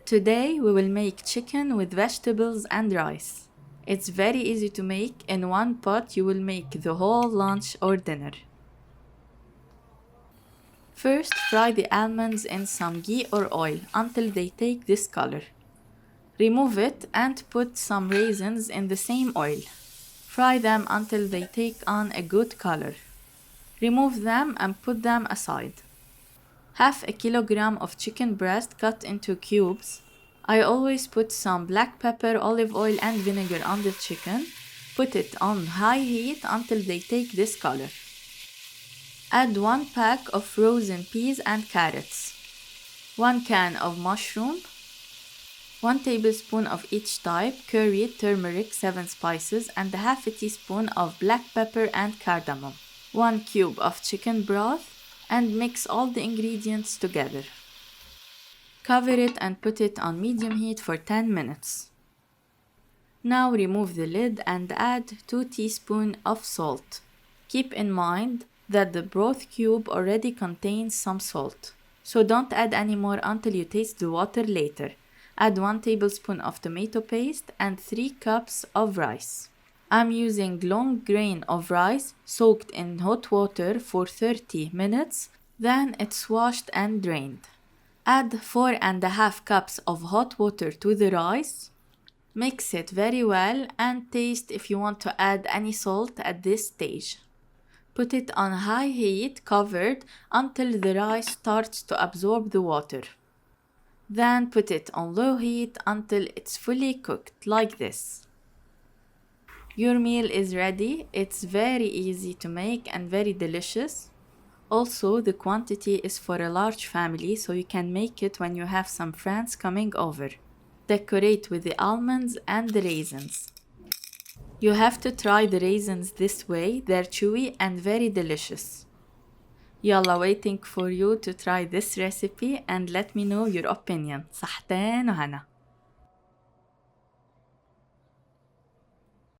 Today we will make chicken with vegetables and rice. It's very easy to make. In one pot you will make the whole lunch or dinner. First, fry the almonds in some ghee or oil until they take this color. Remove it and put some raisins in the same oil. Fry them until they take on a good color. Remove them and put them aside. Half a kilogram of chicken breast cut into cubes. I always put some black pepper, olive oil and vinegar on the chicken. Put it on high heat until they take this color. Add 1 pack of frozen peas and carrots, 1 can of mushroom, 1 tablespoon of each type, curry, turmeric, 7 spices and half a teaspoon of black pepper and cardamom, 1 cube of chicken broth, and mix all the ingredients together. Cover it and put it on medium heat for 10 minutes. Now remove the lid and add 2 teaspoons of salt. Keep in mind that the broth cube already contains some salt, so don't add any more until you taste the water later. Add 1 tablespoon of tomato paste and 3 cups of rice. I'm using long grain of rice soaked in hot water for 30 minutes, then it's washed and drained. Add 4.5 cups of hot water to the rice. Mix it very well and taste if you want to add any salt at this stage. Put it on high heat covered until the rice starts to absorb the water. Then put it on low heat until it's fully cooked like this. Your meal is ready. It's very easy to make and very delicious. Also, the quantity is for a large family, so you can make it when you have some friends coming over. Decorate with the almonds and the raisins. You have to try the raisins this way. They're chewy and very delicious. Yalla, waiting for you to try this recipe and let me know your opinion. صحتين وهنا.